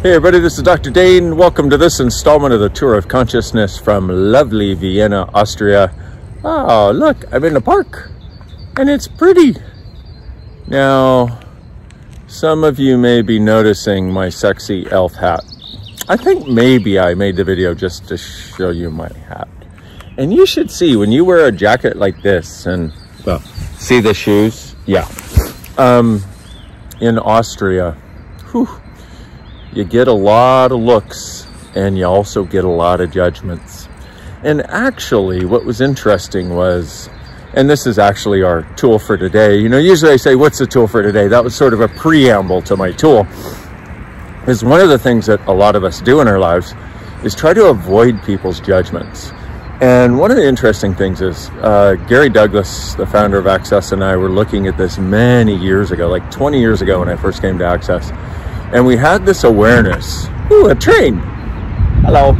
Hey everybody, this is Dr. Dain. Welcome to this installment of the Tour of Consciousness from lovely Vienna, Austria. Oh, look, I'm in the park and it's pretty. Now, some of you may be noticing my sexy elf hat. I think maybe I made the video just to show you my hat. And you should see when you wear a jacket like this and, well, see the shoes? Yeah. In Austria, whew, you get a lot of looks and you also get a lot of judgments. And actually what was interesting was, and this is actually our tool for today, you know, usually I say, what's the tool for today? That was sort of a preamble to my tool. Is one of the things that a lot of us do in our lives is try to avoid people's judgments. And one of the interesting things is Gary Douglas, the founder of Access, and I were looking at this many years ago, like 20 years ago when I first came to Access. And we had this awareness. Ooh, a train. Hello.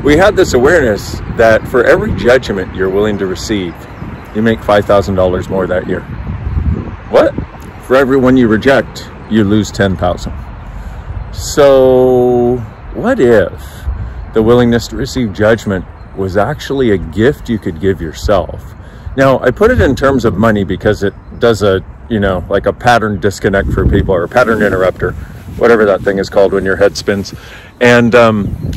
We had this awareness that for every judgment you're willing to receive, you make $5,000 more that year. What? For every one you reject, you lose 10,000. So what if the willingness to receive judgment was actually a gift you could give yourself? Now, I put it in terms of money because it does a, you know, like a pattern disconnect for people, or a pattern interrupter, whatever that thing is called when your head spins. And,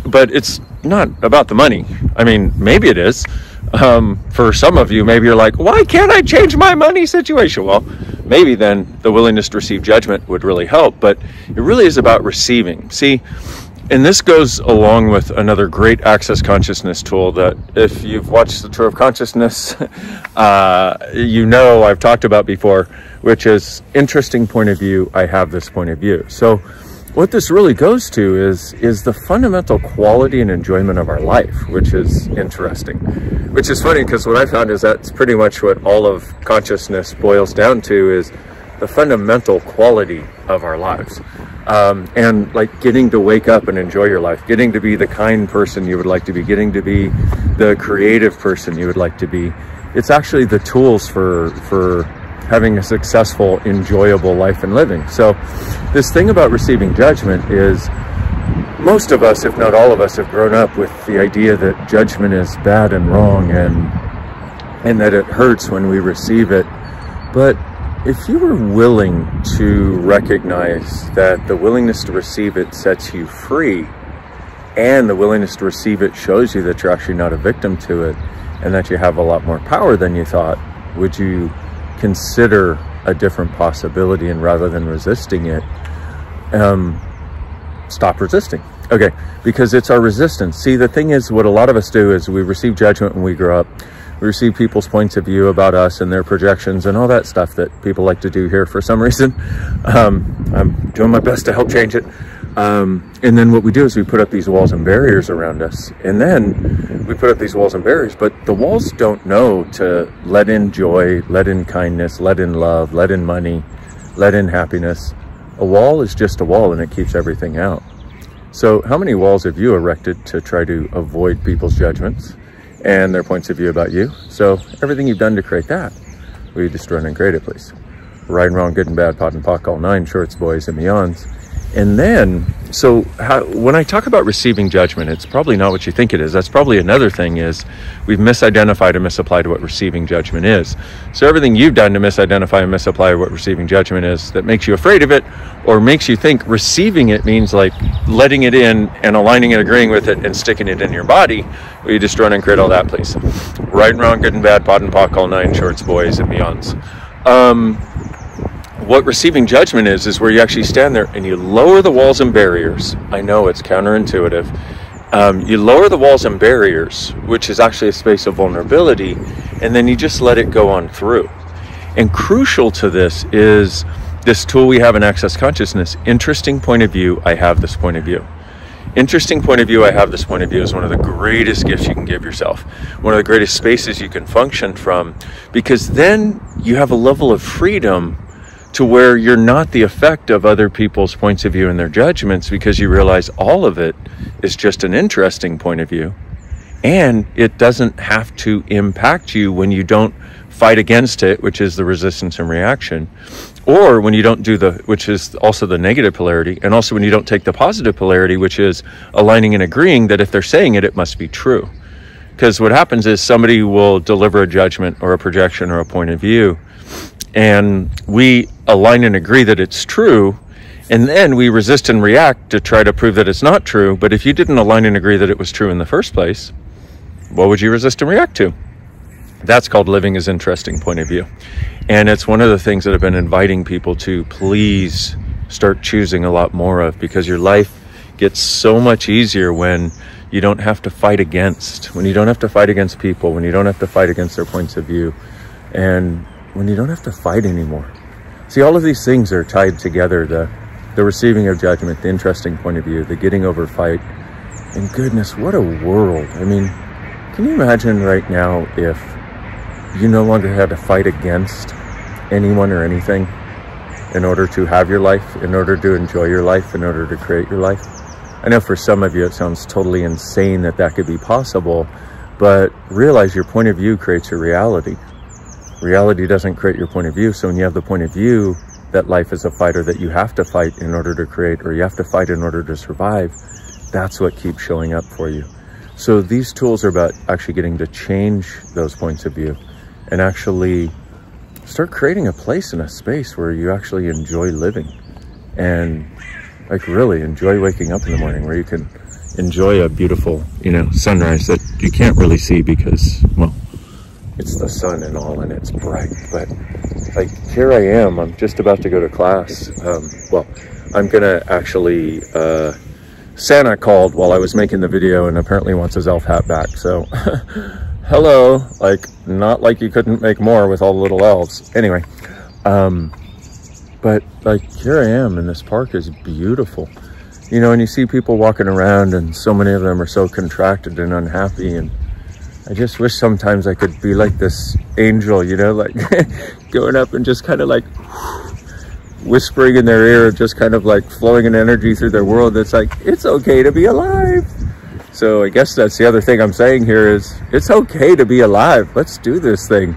but it's not about the money. I mean, maybe it is. For some of you, maybe you're like, why can't I change my money situation? Well, maybe then the willingness to receive judgment would really help, but it really is about receiving. See, and this goes along with another great Access Consciousness tool that if you've watched the Tour of Consciousness, you know I've talked about before, which is interesting point of view, I have this point of view. So what this really goes to is the fundamental quality and enjoyment of our life, which is interesting. Which is funny because what I found is that's pretty much what all of consciousness boils down to, is the fundamental quality of our lives. And like getting to wake up and enjoy your life, getting to be the kind person you would like to be, getting to be the creative person you would like to be. It's actually the tools for having a successful, enjoyable life and living. So this thing about receiving judgment is, most of us, if not all of us, have grown up with the idea that judgment is bad and wrong and that it hurts when we receive it. But if you were willing to recognize that the willingness to receive it sets you free, and the willingness to receive it shows you that you're actually not a victim to it, and that you have a lot more power than you thought, would you consider a different possibility? And rather than resisting it, stop resisting. Okay, because it's our resistance. See, the thing is, what a lot of us do is we receive judgment when we grow up. We receive people's points of view about us and their projections and all that stuff that people like to do here for some reason. I'm doing my best to help change it. And then what we do is we put up these walls and barriers around us. And then we put up these walls and barriers, but the walls don't know to let in joy, let in kindness, let in love, let in money, let in happiness. A wall is just a wall and it keeps everything out. So how many walls have you erected to try to avoid people's judgments and their points of view about you? So everything you've done to create that, will you destroy and create it, please? Right and wrong, good and bad, pot and pock, all nine, shorts, boys, and beyonds. And then, so when I talk about receiving judgment, it's probably not what you think it is. That's probably another thing, is we've misidentified and misapplied what receiving judgment is. So everything you've done to misidentify and misapply what receiving judgment is that makes you afraid of it, or makes you think receiving it means like letting it in and aligning and agreeing with it and sticking it in your body. Will you destroy and create all that, please? Right and wrong, good and bad, pot and pock, all nine, shorts, boys, and beyonds. What receiving judgment is where you actually stand there and you lower the walls and barriers. I know it's counterintuitive. You lower the walls and barriers, which is actually a space of vulnerability, and then you just let it go on through. And crucial to this is this tool we have in Access Consciousness. Interesting point of view, I have this point of view. Interesting point of view, I have this point of view is one of the greatest gifts you can give yourself. One of the greatest spaces you can function from, because then you have a level of freedom to where you're not the effect of other people's points of view and their judgments, because you realize all of it is just an interesting point of view, and it doesn't have to impact you when you don't fight against it, which is the resistance and reaction, Or when you don't do which is also the negative polarity, and also when you don't take the positive polarity, which is aligning and agreeing that if they're saying it, it must be true. Because what happens is somebody will deliver a judgment or a projection or a point of view, and we align and agree that it's true, and then we resist and react to try to prove that it's not true. But if you didn't align and agree that it was true in the first place, what would you resist and react to? That's called living as interesting point of view. And it's one of the things that I've been inviting people to please start choosing a lot more of, because your life gets so much easier when you don't have to fight against, when you don't have to fight against people, when you don't have to fight against their points of view, and when you don't have to fight anymore. See, all of these things are tied together, the receiving of judgment, the interesting point of view, the getting over fight. And goodness, what a world. I mean, can you imagine right now if you no longer had to fight against anyone or anything in order to have your life, in order to enjoy your life, in order to create your life? I know for some of you it sounds totally insane that that could be possible, but realize your point of view creates your reality. Reality doesn't create your point of view. So when you have the point of view that life is a fighter, that you have to fight in order to create, or you have to fight in order to survive, that's what keeps showing up for you. So these tools are about actually getting to change those points of view and actually start creating a place and a space where you actually enjoy living, and like really enjoy waking up in the morning, where you can enjoy a beautiful, sunrise that you can't really see because, well, it's the sun and all, and it's bright. But like, here I am, I'm just about to go to class. Well, I'm gonna actually, Santa called while I was making the video and apparently wants his elf hat back. So hello, like, not like you couldn't make more with all the little elves. Anyway, but like, here I am, and this park is beautiful. And you see people walking around, and so many of them are so contracted and unhappy, and I just wish sometimes I could be like this angel, like going up and just kind of like whispering in their ear, just kind of like flowing an energy through their world that's like, it's okay to be alive. So I guess that's the other thing I'm saying here is, it's okay to be alive. Let's do this thing.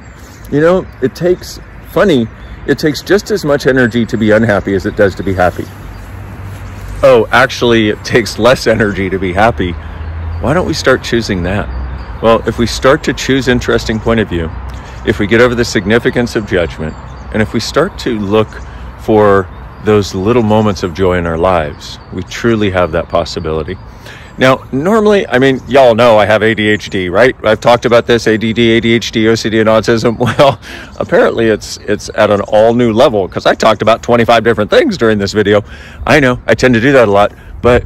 It takes just as much energy to be unhappy as it does to be happy. Oh, actually, it takes less energy to be happy. Why don't we start choosing that? Well, if we start to choose interesting point of view, if we get over the significance of judgment, and if we start to look for those little moments of joy in our lives, we truly have that possibility. Now, normally, I mean, y'all know I have ADHD, right? I've talked about this, ADD, ADHD, OCD, and autism. Well, apparently it's at an all new level, because I talked about 25 different things during this video. I know, I tend to do that a lot, but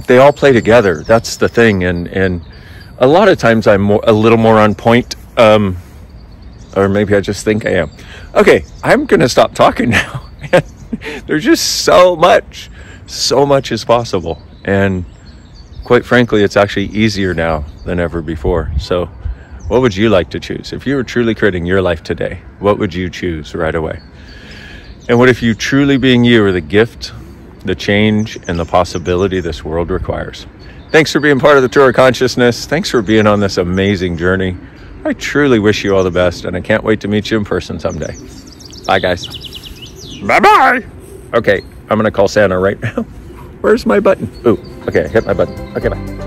they all play together. That's the thing. And a lot of times I'm a little more on point, or maybe I just think I am. Okay, I'm going to stop talking now. There's just so much is possible. And quite frankly, it's actually easier now than ever before. So what would you like to choose? If you were truly creating your life today, what would you choose right away? And what if you truly being you are the gift, the change, and the possibility this world requires? Thanks for being part of the Tour of Consciousness. Thanks for being on this amazing journey. I truly wish you all the best, and I can't wait to meet you in person someday. Bye, guys. Bye-bye. Okay, I'm going to call Santa right now. Where's my button? Ooh, okay, I hit my button. Okay, bye.